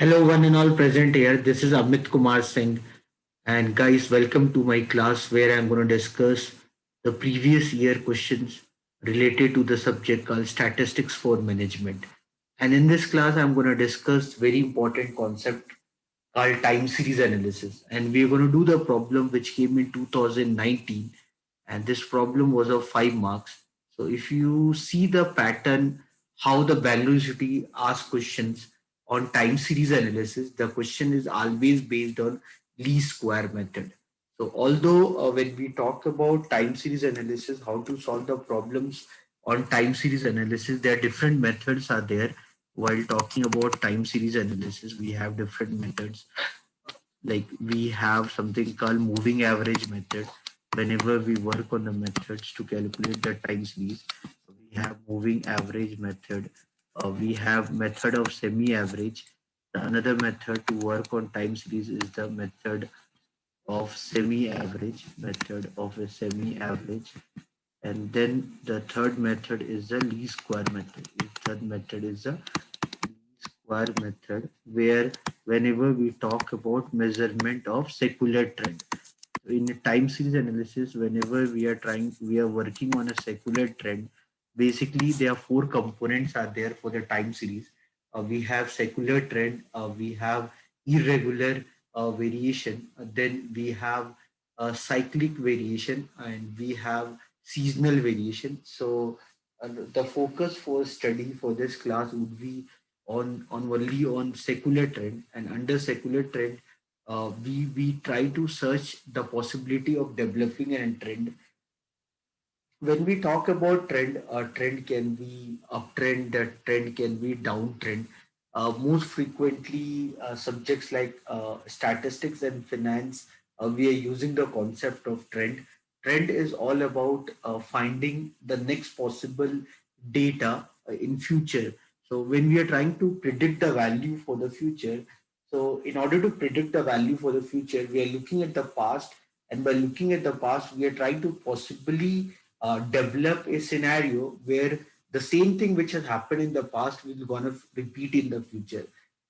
Hello, one and all present here. This is Amit Kumar Singh. And guys, welcome to my class where I'm going to discuss the previous year questions related to the subject called Statistics for Management. And in this class, I'm going to discuss very important concept called time series analysis. And we're going to do the problem which came in 2019. And this problem was of 5 marks. So if you see the pattern, how the Bangalore asks questions on time series analysis, the question is always based on least square method. So although when we talk about time series analysis, how to solve the problems on time series analysis, there are different methods are there. While talking about time series analysis, we have different methods. Like we have something called moving average method. Whenever we work on the methods to calculate the time series, we have moving average method. We have method of semi average. Another method to work on time series is the method of semi-average, method of a semi-average. And then the third method is the least square method. The third method is the least square method, where whenever we talk about measurement of secular trend. So in a time series analysis, whenever we are working on a secular trend, basically there are four components are there for the time series. We have secular trend, we have irregular variation, then we have cyclic variation, and we have seasonal variation. So the focus for study for this class would be on only on secular trend, and under secular trend we try to search the possibility of developing a trend. When we talk about trend, a trend can be uptrend, a trend can be downtrend. Most frequently, subjects like statistics and finance, we are using the concept of trend. Trend is all about finding the next possible data in future. So when we are trying to predict the value for the future, so in order to predict the value for the future, we are looking at the past, and by looking at the past, we are trying to possibly develop a scenario where the same thing which has happened in the past will gonna repeat in the future.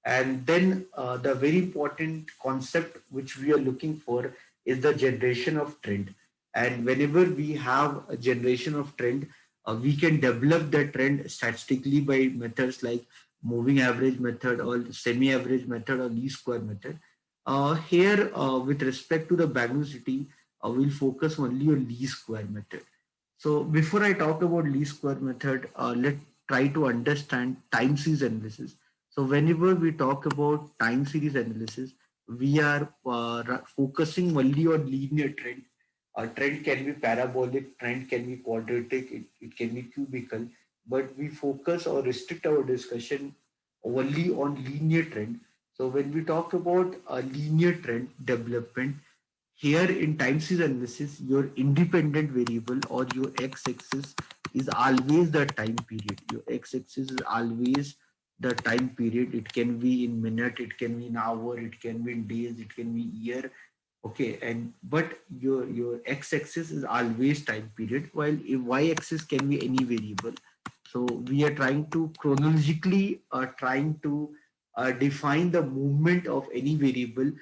And then the very important concept which we are looking for is the generation of trend. And whenever we have a generation of trend, we can develop the trend statistically by methods like moving average method or semi-average method or least square method. Here, with respect to the Bangalore city, we'll focus only on least square method. So before I talk about least square method, let's try to understand time series analysis. So whenever we talk about time series analysis, we are focusing only on linear trend. A trend can be parabolic, trend can be quadratic, it can be cubical, but we focus or restrict our discussion only on linear trend. So when we talk about a linear trend development, here in time series analysis, your independent variable or your x-axis is always the time period. Your x-axis is always the time period. It can be in minute, it can be in hour, it can be in days, it can be year. Okay, and but your x-axis is always time period, while a y-axis can be any variable. So we are trying to chronologically trying to define the movement of any variable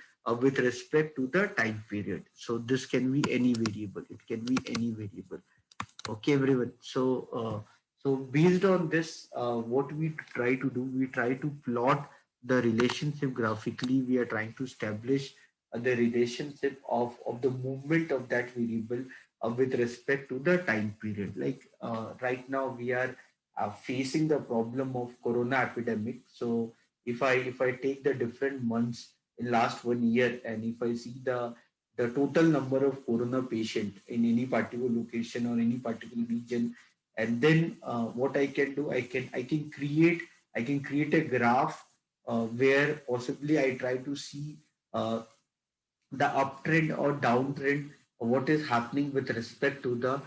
with respect to the time period. So this can be any variable. It can be any variable. Okay, everyone. So based on this, what we try to do, we try to plot the relationship graphically. We are trying to establish the relationship of the movement of that variable with respect to the time period. Like right now, we are facing the problem of corona epidemic. So if I take the different months in last 1 year, and if I see the total number of corona patient in any particular location or any particular region, and then what I can do, I can create a graph where possibly I try to see uh, the uptrend or downtrend, what is happening with respect to the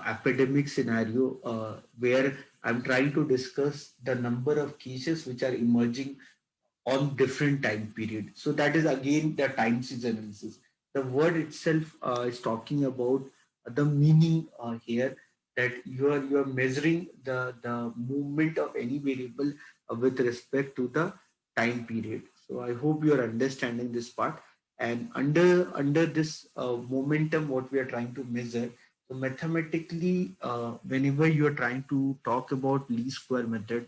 epidemic scenario, where I'm trying to discuss the number of cases which are emerging on different time period. So that is again the time series analysis. The word itself is talking about the meaning here, that you are measuring the movement of any variable with respect to the time period. So I hope you are understanding this part. And under this momentum, what we are trying to measure. So mathematically, whenever you are trying to talk about least square method,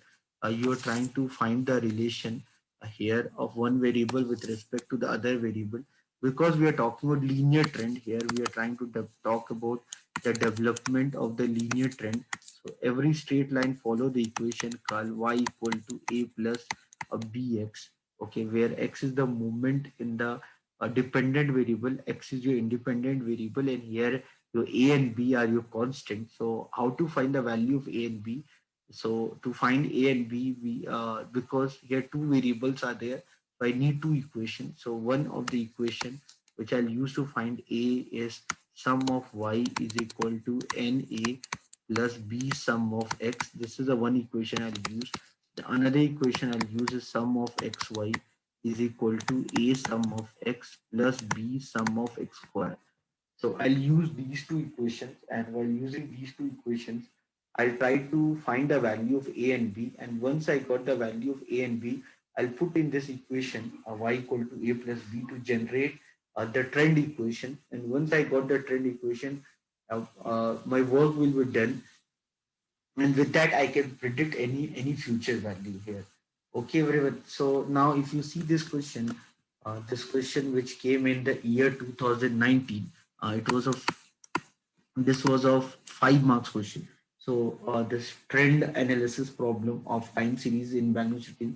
you are trying to find the relation here of one variable with respect to the other variable. Because we are talking about linear trend here, we are trying to talk about the development of the linear trend. So every straight line follow the equation called y equal to a plus a bx. Okay, where x is the movement in the dependent variable, x is your independent variable, and here your a and b are your constant. So how to find the value of a and b? So to find a and b, we because here two variables are there, so I need two equations. So one of the equation which I'll use to find a is sum of y is equal to na plus b sum of x. This is the one equation I'll use. The another equation I'll use is sum of xy is equal to a sum of x plus b sum of x square. So I'll use these two equations, and while using these two equations, I'll try to find the value of a and b. And once I got the value of a and b, I'll put in this equation y equal to a plus b to generate the trend equation. And once I got the trend equation, my work will be done, and with that I can predict any future value here. Okay, everyone. So now if you see this question which came in the year 2019, it was of this was of 5 marks question. So this trend analysis problem of time series in Bangalore City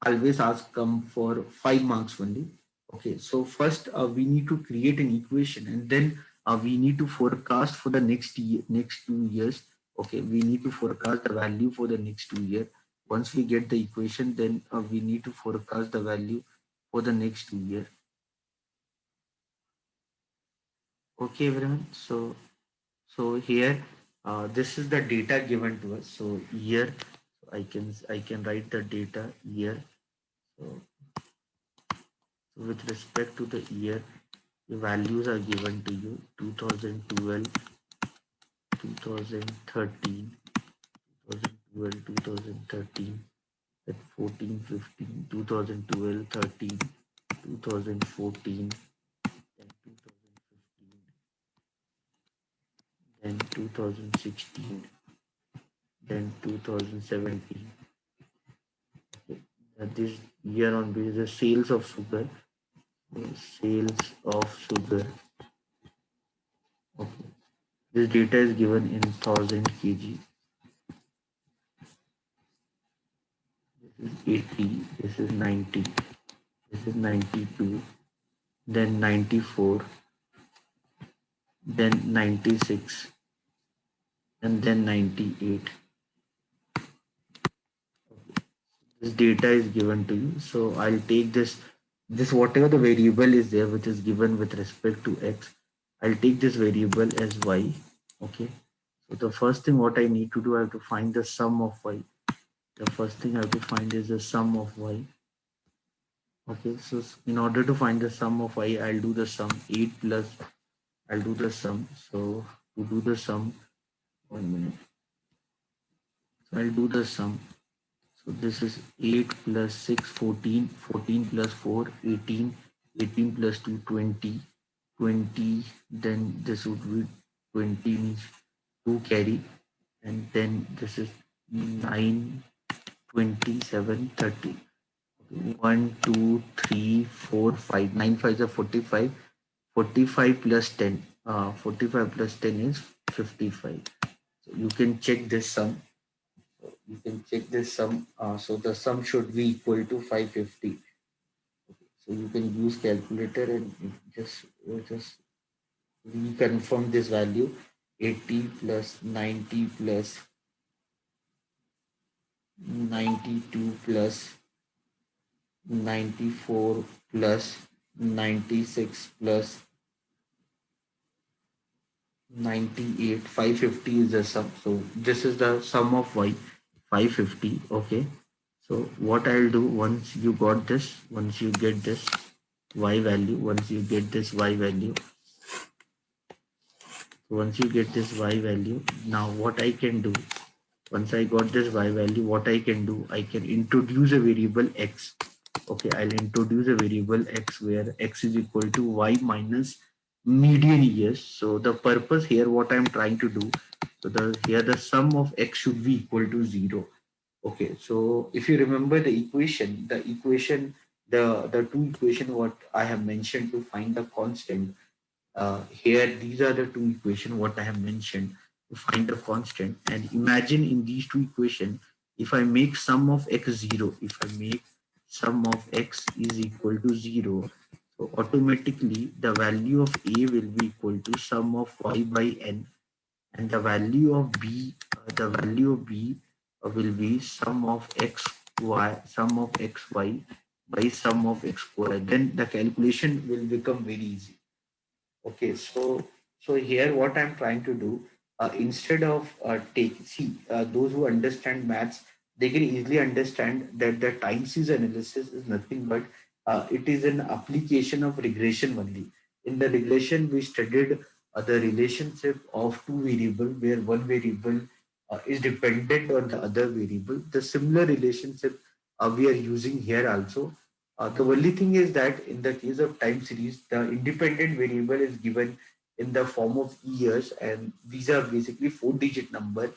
always ask come for 5 marks only. Okay, so first we need to create an equation, and then we need to forecast for the next 2 years. Okay, we need to forecast the value for the next 2 year. Once we get the equation, then we need to forecast the value for the next 2 year. Okay, everyone. So here, this is the data given to us. So here, I can write the data here. So with respect to the year, the values are given to you: 2012, 2013, 2012, 2013, then 14, 15, 2012, 13, 2014, then 2015, then 2016, then 2017. This year on basis the sales of sugar, sales of sugar. Okay, this data is given in 1000 kg. This is 80, this is 90, this is 92, then 94, then 96, and then 98. This data is given to you. So I'll take this whatever the variable is there which is given with respect to x, I'll take this variable as y. Okay. So the first thing what I need to do, I have to find the sum of y. The first thing I have to find is the sum of y. Okay. So in order to find the sum of y, I'll do the sum 8 plus. I'll do the sum. So to do the sum, 1 minute. So I'll do the sum. So this is 8 plus 6, 14, 14 plus 4, 18, 18 plus 2, 20, 20, then this would be 20 means 2 carry, and then this is 9, 27, 30. 1, 2, 3, 4, 5, 9 5 is 45, 45 plus 10, 45 plus 10 is 55. So you can check this sum. So the sum should be equal to 550. So you can use calculator and just reconfirm this value: 80 plus 90 plus 92 plus 94 plus 96 plus 98. 550 is the sum. So this is the sum of y, 550. Okay. So what I'll do, once you got this, once you get this y value, once you get this y value, once you get this y value, now what I can do, once I got this y value, what I can do, I can introduce a variable x. Okay, I'll introduce a variable x where x is equal to y minus median years. So the purpose here, what I'm trying to do, so the sum of x should be equal to 0. Okay, so if you remember the two equation what I have mentioned to find the constant, here these are the two equation what I have mentioned to find the constant. And imagine in these two equation, if I make sum of x 0, if I make sum of x is equal to 0, so automatically the value of a will be equal to sum of y by n, and the value of b will be sum of sum of xy by sum of x square. Then the calculation will become very easy. Okay, so here what I'm trying to do, instead of those who understand maths, they can easily understand that the time series analysis is nothing but it is an application of regression only. In the regression, we studied the relationship of two variable where one variable is dependent on the other variable. The similar relationship we are using here also. The only thing is that in the case of time series, the independent variable is given in the form of years, and these are basically four-digit number.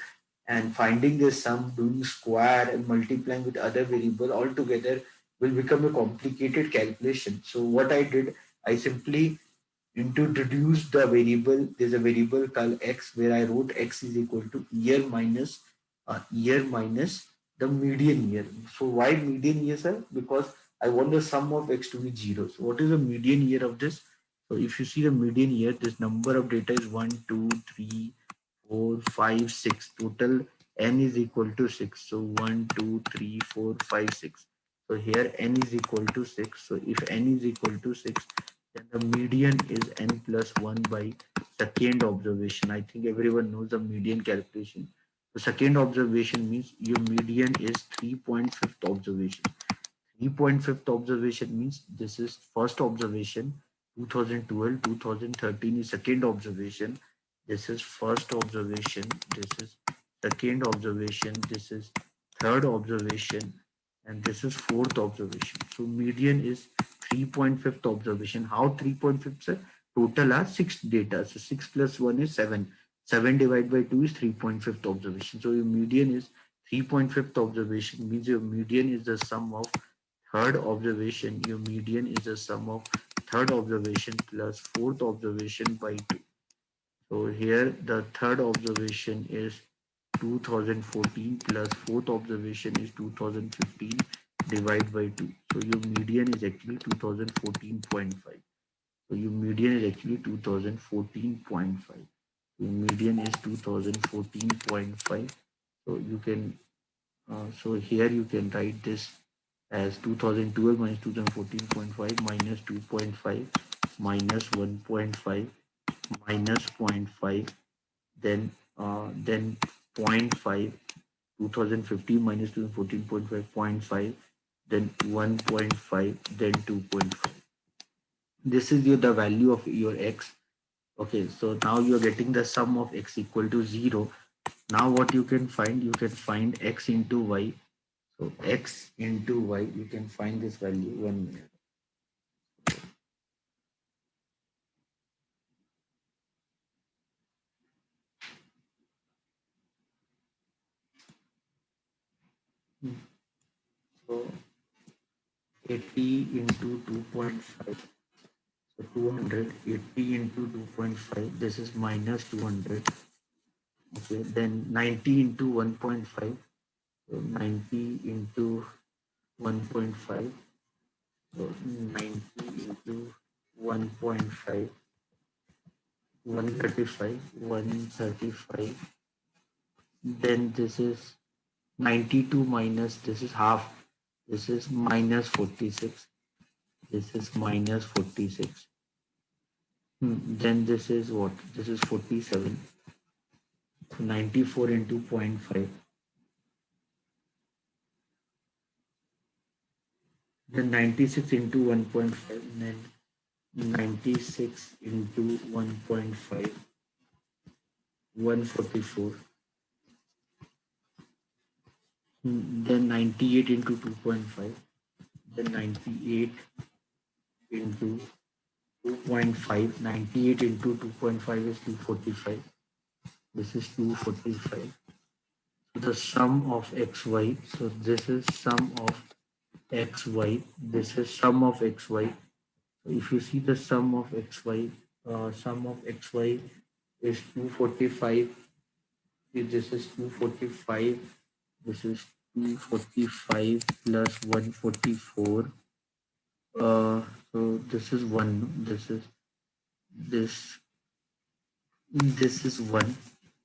And finding the sum, doing square, and multiplying with other variable altogether will become a complicated calculation. So what I did, I simply introduced the variable. There's a variable called x where I wrote x is equal to year minus the median year. So why median year, sir? Because I want the sum of x to be 0. So what is the median year of this? So if you see the median year, this number of data is 1, 2, 3, 4, 5, 6. Total n is equal to 6. So 1, 2, 3, 4, 5, 6. So here n is equal to 6. So if n is equal to 6, then the median is n plus 1 by second observation. I think everyone knows the median calculation. The second observation means your median is 3.5th observation. 3.5th observation means this is first observation, 2012, 2013 is second observation, this is first observation, this is second observation, this is third observation, and this is fourth observation. So median is 3.5th observation. How 3.5, sir? Total are 6 data. So 6 plus 1 is 7. 7 divided by 2 is 3.5th observation. So your median is 3.5th observation, means your median is the sum of third observation. Your median is the sum of third observation plus fourth observation by 2. So here the third observation is 2014 plus fourth observation is 2015 divided by 2. So your median is actually 2014.5. So your median is actually 2014.5. Your median is 2014.5. So you can so here you can write this as 2012 minus 2014.5 minus 2.5 minus 1.5 minus zero point 0.5, then then zero point 0.5, 2015 minus 2014.5 zero point 0.5, then 1.5, then 2.5. This is the value of your x. Okay, so now you're getting the sum of x equal to 0. Now what you can find x into y. So x into y, you can find this value. 1 minute. So 80 into 2.5. So 200, 80 into 2.5. This is minus 200. Okay, then 90 into 1.5. So 90 into 1.5. So 90 into 1.5. 135. 135. Then this is 92 minus, this is half. This is minus 46. This is minus 46. Then this is what? This is 47. So 94 into zero point 0.5. Then 96 into 1.5. Then 96 into 1.5. 144. Then 98 into 2.5. then 98 into 2.5. 98 into 2.5 is 245. This is 245. The sum of xy. So this is sum of xy. This is sum of xy. So if you see the sum of xy, sum of xy is 245. This is 245. This is 245 plus 144. So this is one. This this is one.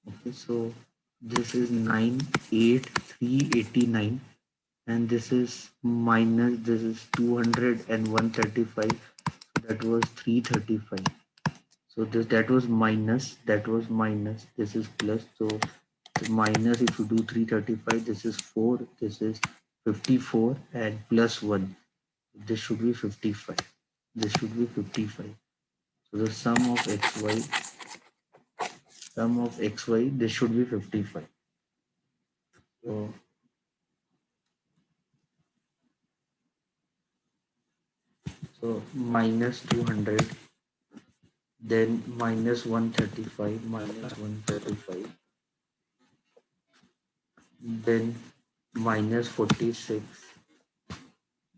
Okay, so this is 98389, and this is minus, this is 200 and 135. That was 335. So this, that was minus, this is plus. So minus, if you do 335, this is 4, this is 54, and plus 1, this should be 55. This should be 55. So the sum of xy, this should be 55. So minus 200, then minus 135, then minus 46,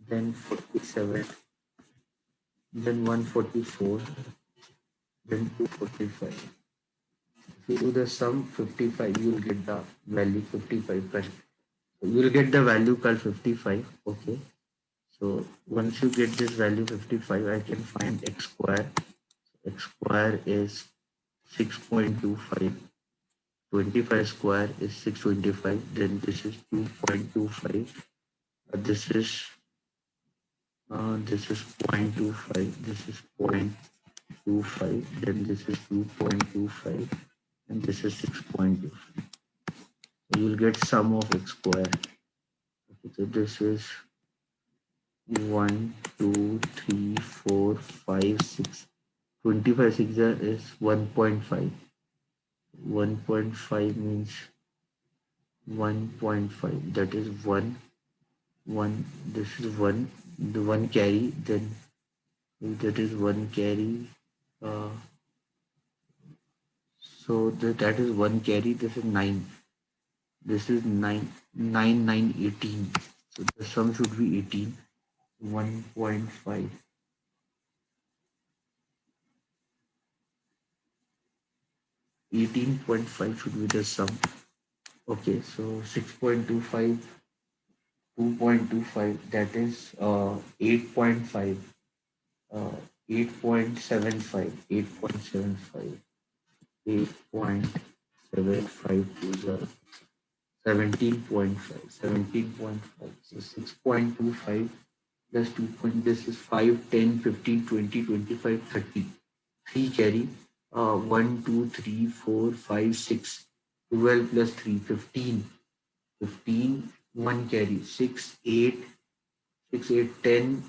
then 47, then 144, then 245. If you do the sum 55, you will get the value 55. Correct. So you will get the value called 55. Okay. So once you get this value 55, I can find x square. X square is 6.25. 25 square is 625. Then this is 2.25. This is 0.25. This is 0.25. Then this is 2.25, and this is 6.25. You will get sum of x square. Okay, so this is 1, 2, 3, 4, 5, 6. 25 6 is 1.5. 1.5 means 1.5. That is 1. 1. This is 1. The 1 carry. Then that is 1 carry. So that is 1 carry. This is 9. This is 9. 9, 9, 18. So the sum should be 18. 1.5. 18.5 should be the sum. Okay, so 6.25, 2.25, that is 8.5, 8.75, 8.75, 8.75 to the 17.5, 17.5. So 6.25 plus 2 point, this is 5, 10, 15, 20, 25, 30. 3 carry, 1, 2, 3, 4, 5, 6, 12 plus 3, 15. 15, 1 carry, 6, 8, 6, 8, 10,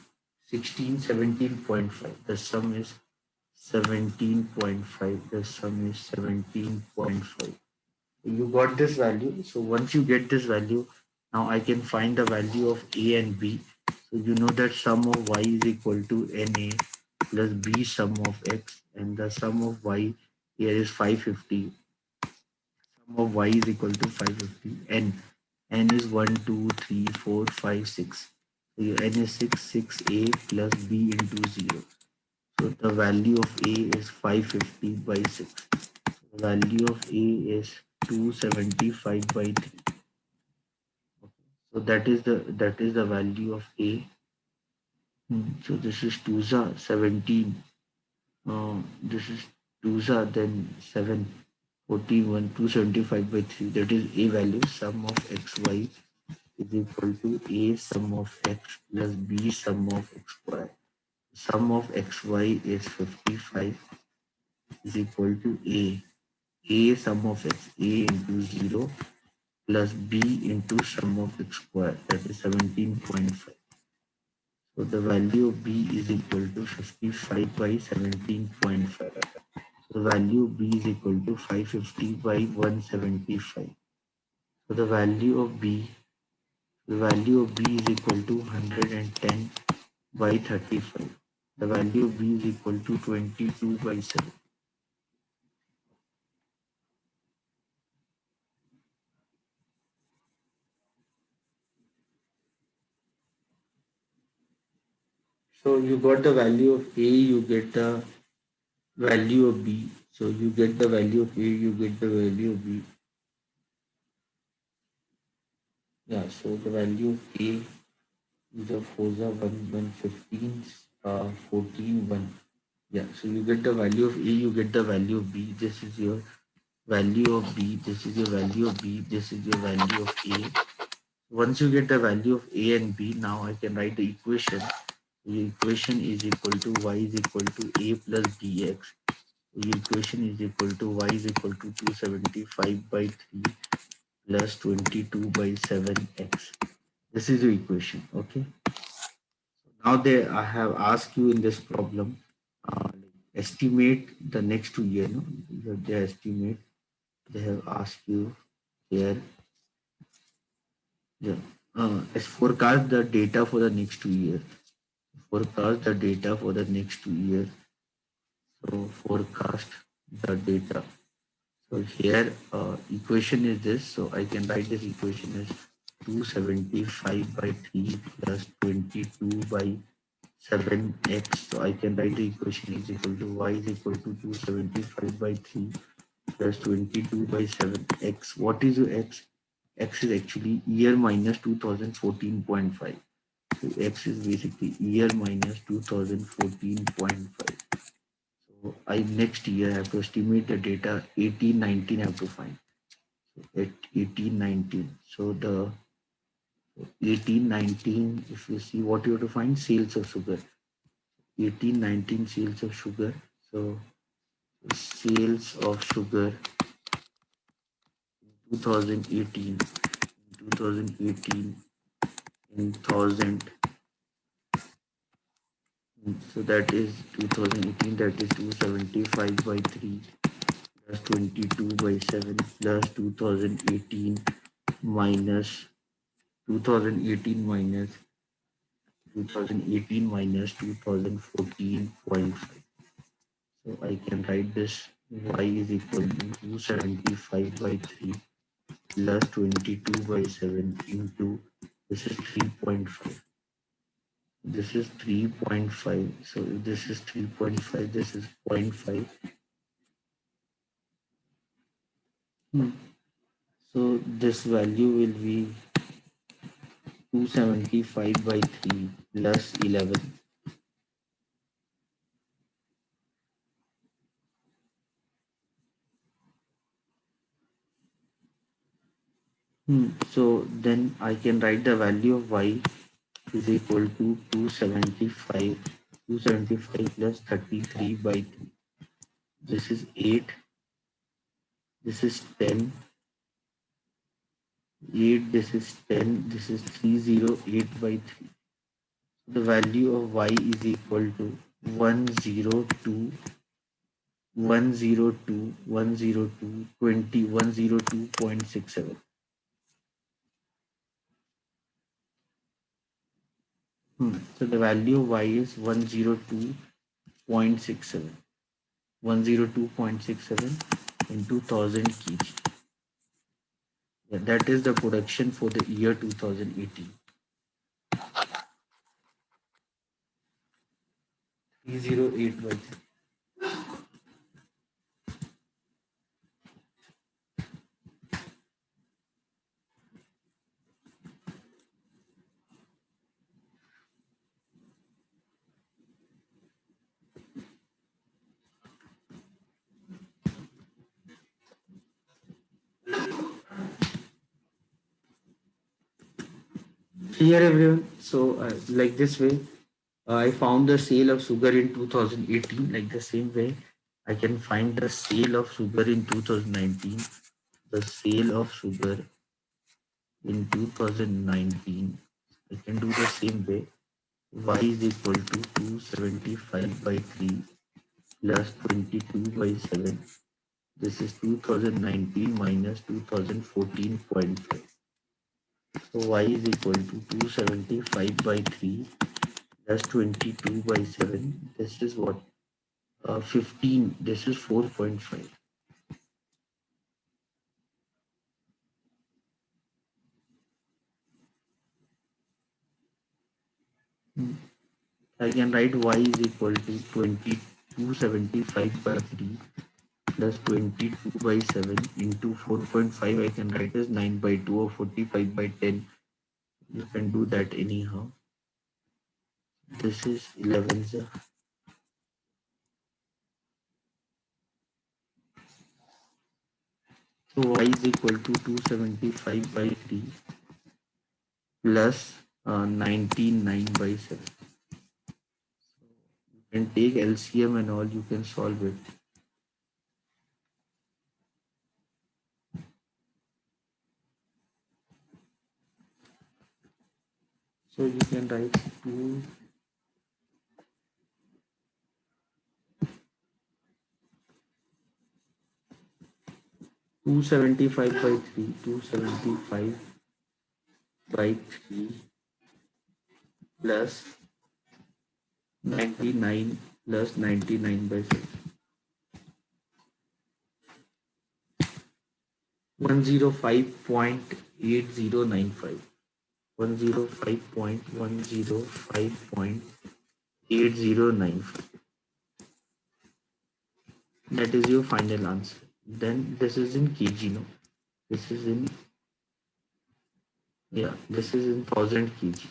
16, 17.5. The sum is 17.5. The sum is 17.5. You got this value. So once you get this value, now I can find the value of A and B. So you know that sum of y is equal to NA plus B sum of x, and the sum of y here is 550. Sum of y is equal to 550. N is 1, 2, 3, 4, 5, 6. So your N is 6, 6A plus B into 0. So the value of A is 550 by 6. The value of A is 275 by 3. So that is the value of A. So this is 2 17. This is 2 then 7, 41, 275 by 3. That is A value. Sum of xy is equal to A sum of x plus B sum of x square. Sum of xy is 55 is equal to A sum of x, A into 0 plus B into sum of x square, that is 17.5. So the value of B is equal to 55 by 17.5. So the value of B is equal to 550 by 175. So the value of B is equal to 110 by 35. The value of B is equal to 22 by 7. So you got the value of A, you get the value of B. So you get the value of A, you get the value of B. Yeah, so the value of A is of FOSA 1, 14, 1. Yeah, so you get the value of A, you get the value of B. This is your value of B, this is your value of B, this is your value of A. Once you get the value of A and B, now I can write the equation. The equation is equal to y is equal to A plus bx. The equation is equal to y is equal to 275 by 3 plus 22 by 7x. This is the equation. Okay. Now I have asked you in this problem, estimate the next 2 years. No? They estimate. They have asked you here. Yeah. As forecast the data for the next 2 years. Forecast the data for the next 2 years. So forecast the data. So here equation is this. So I can write this equation as 275 by 3 plus 22 by 7x. So I can write the equation is equal to y is equal to 275 by 3 plus 22 by 7x. What is your x? X is actually year minus 2014.5. So x is basically year minus 2014.5. So I next year have to estimate the data 1819 have to find. So at 1819. So the 1819, if you see what you have to find, sales of sugar. 1819 sales of sugar. So sales of sugar 2018, 2018 in thousand. So that is 2018, that is 275 by 3 plus 22 by 7 plus 2018 minus 2018 minus 2018 minus 2014.5. So I can write this y is equal to 275 by 3 plus 22 by 7 into this is 3.5. This is 3.5. So if this is 3.5, this is 0.5. So this value will be 275 by 3 plus 11. So then I can write the value of y is equal to 275 plus 33 by 3. This is 8, this is 10, 8, this is 10, this is 308 by 3. The value of y is equal to 102, 102, 102, 20, 102.67. So the value of y is 102.67. 102.67 into 1000 kg. Yeah, that is the production for the year 2018. 308 by 3. Here everyone. So like this way, I found the sale of sugar in 2018. Like the same way, I can find the sale of sugar in 2019. The sale of sugar in 2019. I can do the same way. Y is equal to 275 by 3 plus 22 by 7. This is 2019 minus 2014.5. So y is equal to 275 by 3 plus 22 by 7. This is what? 15. This is 4.5. I can write y is equal to 2275 by 3 plus 22 by 7 into 4.5. I can write as 9 by 2 or 45 by 10. You can do that anyhow. This is 11. So y is equal to 275 by 3 plus 99 by 7. You can take LCM and all, you can solve it. So you can write 275 by 3, 275 by 3 plus 99 plus 99 by 6. 105.8095. 105.105.8095. That is your final answer. Then this is in kg, no? This is in, yeah, this is in 1000 kg.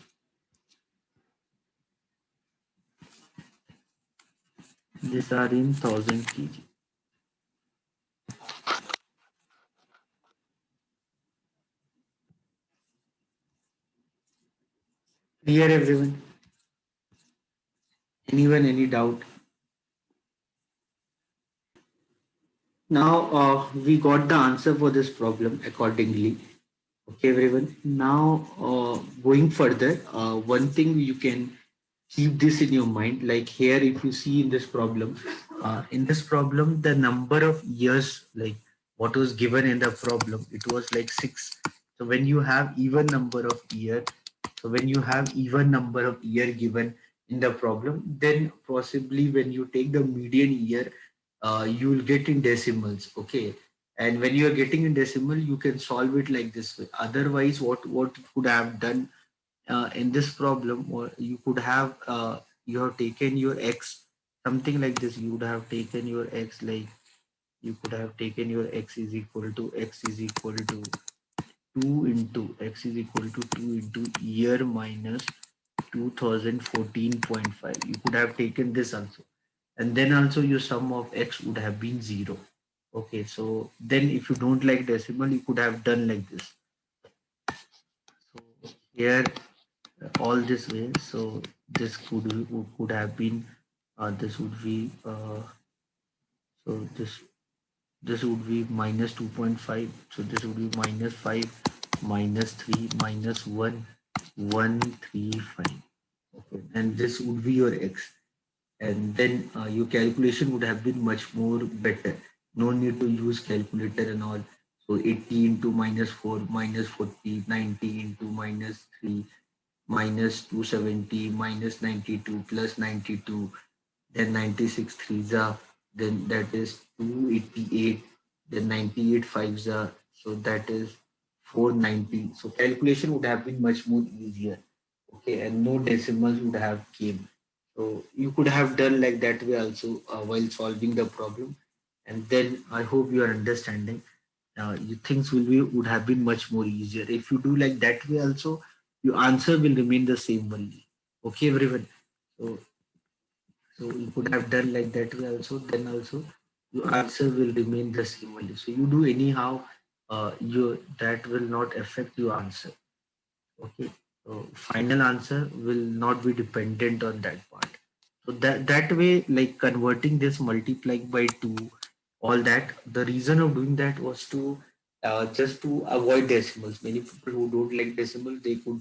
These are in 1000 kg. Clear, everyone? Anyone, any doubt? Now we got the answer for this problem accordingly. Okay, everyone. Now going further, one thing you can keep this in your mind. Like here, if you see in this problem, the number of years, like what was given in the problem, it was like 6. So when you have even number of year, so when you have even number of year given in the problem, then possibly when you take the median year, you will get in decimals. Okay, and when you are getting in decimal, you can solve it like this way. Otherwise, what you could have done in this problem, or you could have you have taken your x something like this. You would have taken your x, like you could have taken your x is equal to 2 into x is equal to 2 into year minus 2014.5. You could have taken this also, and then also your sum of x would have been 0. Okay, so then if you don't like decimal, you could have done like this. So here all this way, so this could have been this would be so this would be minus 2.5. So this would be minus 5 minus 3 minus 1 135. Okay, and this would be your x, and then your calculation would have been much more better. No need to use calculator and all. So 80 into minus 4 minus 40, 90 into minus 3 minus 270 minus 92 plus 92, then 96 threes are, then that is 288, then 98 fives are, so that is 490. So calculation would have been much more easier. Okay, and no decimals would have came. So you could have done like that way also while solving the problem. And then I hope you are understanding. You things will be would have been much more easier if you do like that way also. Your answer will remain the same only. Okay, everyone. So you could have done like that way also. Then also your answer will remain the same only. So you do anyhow. You that will not affect your answer. Okay, so final answer will not be dependent on that part. So that way, like converting this multiplying by 2, all that, the reason of doing that was to just to avoid decimals. Many people who don't like decimal, they could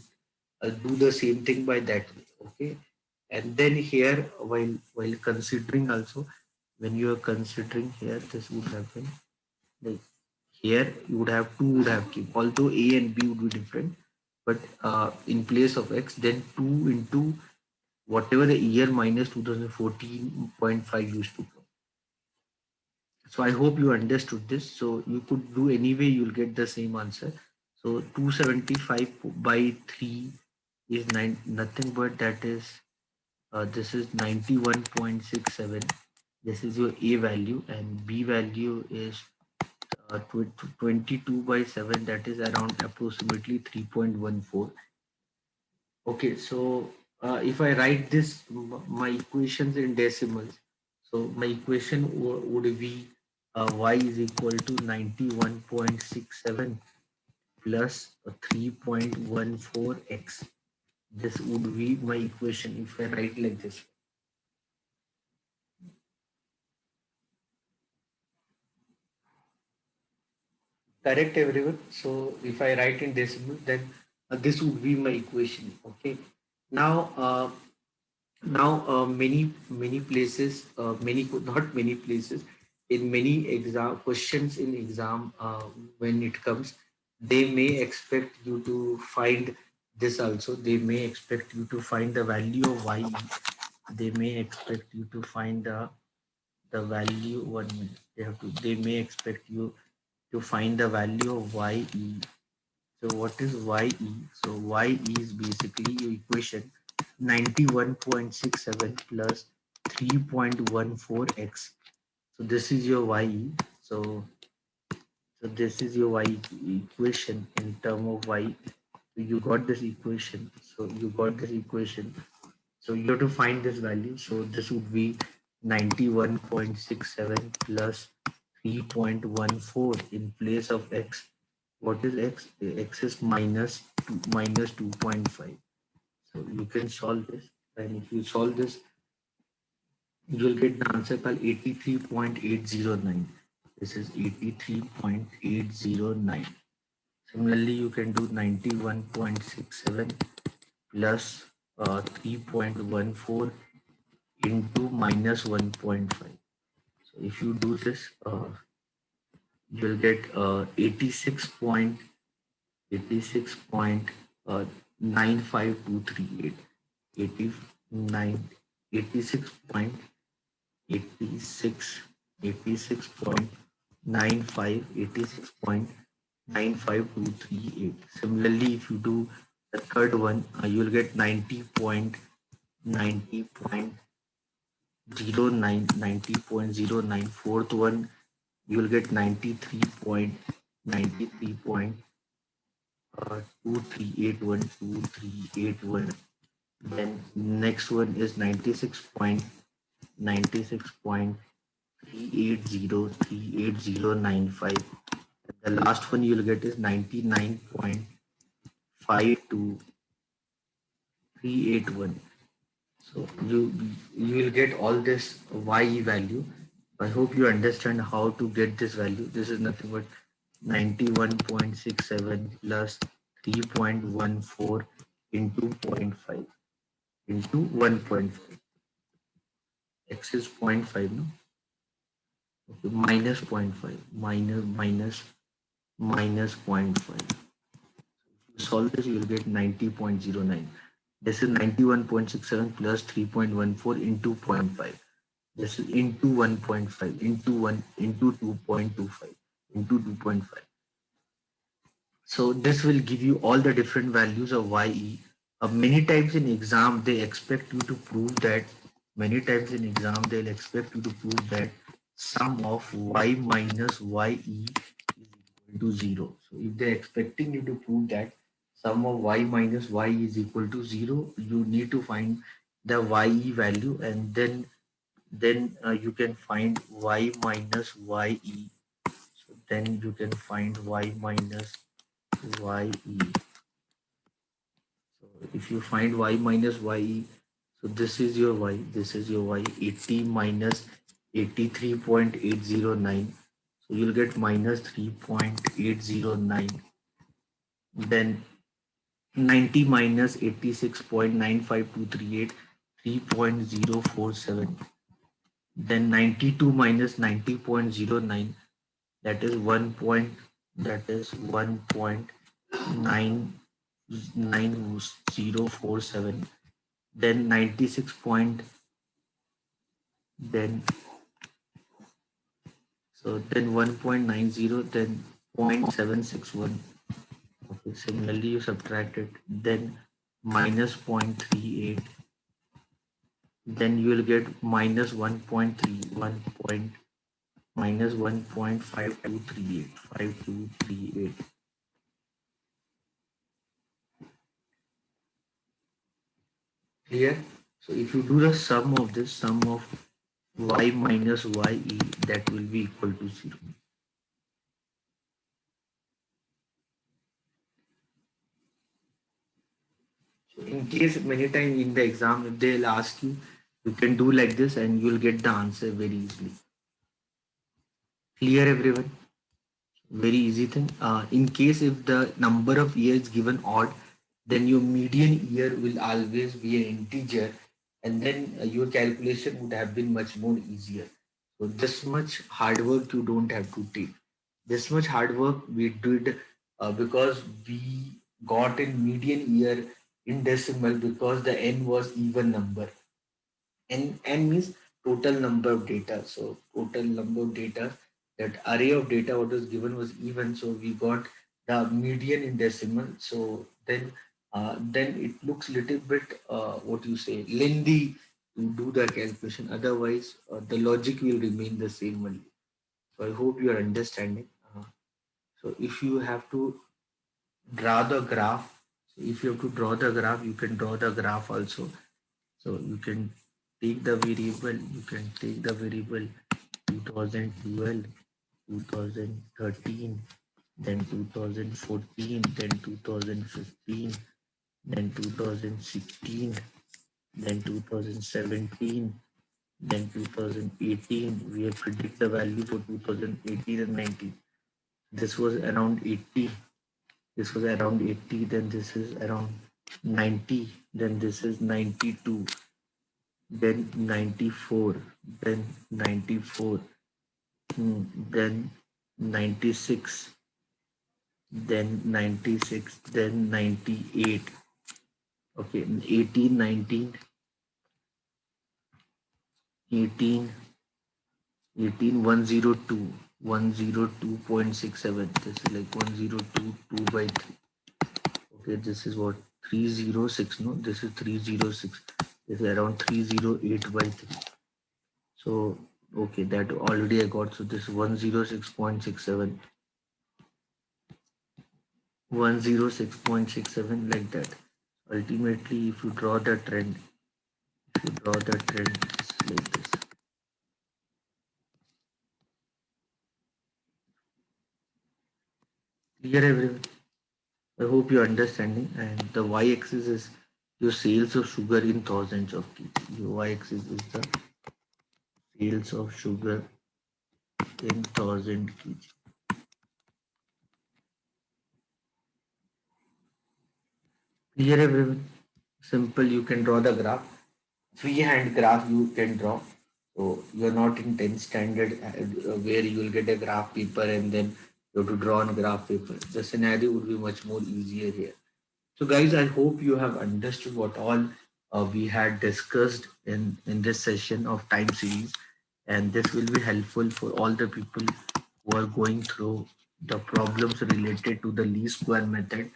do the same thing by that way. Okay, and then here while considering also, when you are considering here, this would happen like here you would have 2 would have came, although a and b would be different, but in place of x, then 2 into whatever the year minus 2014.5 used to come. So I hope you understood this. So you could do anyway, you'll get the same answer. So 275 by 3 is nothing but that is this is 91.67. This is your A value, and B value is 22 by 7, that is around approximately 3.14. Okay, so if I write this my equations in decimals, so my equation would be y is equal to 91.67 plus 3.14x. This would be my equation if I write like this. Correct, everyone. So if I write in decimal, then this would be my equation. Okay. Now, many places, not many places, in many exam questions in exam, when it comes, they may expect you to find this also. They may expect you to find the value of y. They may expect you to find the value. 1 minute. They may expect you to find the value of ye. So what is ye? So ye is basically your equation 91.67 plus 3.14x. So this is your ye. So this is your y equation in term of y. So you got this equation. So you got this equation. So you have to find this value. So this would be 91.67 plus 3.14 in place of x. What is x? X is minus 2.5. So you can solve this. And if you solve this, you'll get the answer called 83.809. This is 83.809. Similarly, you can do 91.67 plus 3.14 into minus 1.5. So if you do this, you'll get 86.95238. 89 86 point 86 86.95 86.95238. Similarly, if you do the third one, you'll get 90.09. 90.09. Fourth one, you'll get 93.2381. Then next one is 96.380.38095. The last one you'll get is 99.52381. So you will get all this y value. I hope you understand how to get this value. This is nothing but 91.67 plus 3.14 into 0.5 into 1.5. X is 0.5, no? Okay, minus 0.5, minus 0.5. If you solve this, you will get 90.09. This is 91.67 plus 3.14 into 0.5. This is into 1.5 into 1 into 2.25 into 2.5. So this will give you all the different values of ye. Many times in exam they expect you to prove that. Many times in exam they'll expect you to prove that sum of y minus ye is equal to 0. So if they're expecting you to prove that sum of y minus y is equal to 0, you need to find the ye value, and then you can find y minus ye. So then you can find y minus ye. So if you find y minus ye, so this is your y, this is your y, 80 minus 83.809. So you'll get minus 3.809. Then 90 minus 86.95238, 3.047. Then 92 minus 90.09, that is 1.9047. then 96 point, then so then 1.90, then 0.761. Okay, similarly you subtract it, then minus 0.38, then you will get minus 1.31 point, minus 1.5238. Clear? So if you do the sum of this, sum of y minus ye, that will be equal to 0. So in case many times in the exam, if they'll ask you, you can do like this and you'll get the answer very easily. Clear everyone? Very easy thing. In case if the number of years given odd, then your median year will always be an integer, and then your calculation would have been much more easier. So this much hard work you don't have to take. This much hard work we did because we got in median year in decimal because the n was even number. N means total number of data. So total number of data, that array of data what was given was even. So we got the median in decimal. So then it looks little bit what you say lengthy to do the calculation. Otherwise, the logic will remain the same only. So I hope you are understanding. So if you have to draw the graph, so if you have to draw the graph, you can draw the graph also. So you can take the variable, you can take the variable 2012, 2013, then 2014, then 2015, then 2016, then 2017, then 2018. We have predict the value for 2018 and 19. This was around 80. This was around 80. Then this is around 90. Then this is 92. Then 94, then 94, then 96, then 96, then 98. Okay, 18, 19, 18, 18, 102, 102.67. This is like 1022 by 3. Okay, this is what 306. No, this is 306. This is around 308 by 3. So okay, that already I got. So this 106.67, 106.67, like that. Ultimately, if you draw the trend, if you draw the trend, it's like this. Clear everyone? I hope you're understanding. And the y-axis is your sales of sugar in thousands of kg. Your y-axis is the sales of sugar in 1000 kg. Clear everyone? Simple. You can draw the graph. Freehand graph you can draw. So you're not in 10th standard where you will get a graph paper and then you have to draw on a graph paper. The scenario would be much more easier here. So guys, I hope you have understood what all we had discussed in this session of time series, and this will be helpful for all the people who are going through the problems related to the least square method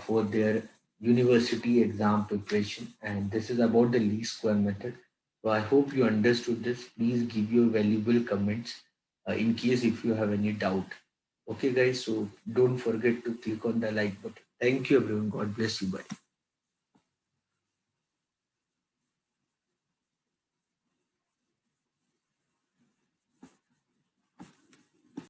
for their university exam preparation. And this is about the least square method. So I hope you understood this. Please give your valuable comments in case if you have any doubt. Okay, guys. So don't forget to click on the like button. Thank you, everyone. God bless you. Bye.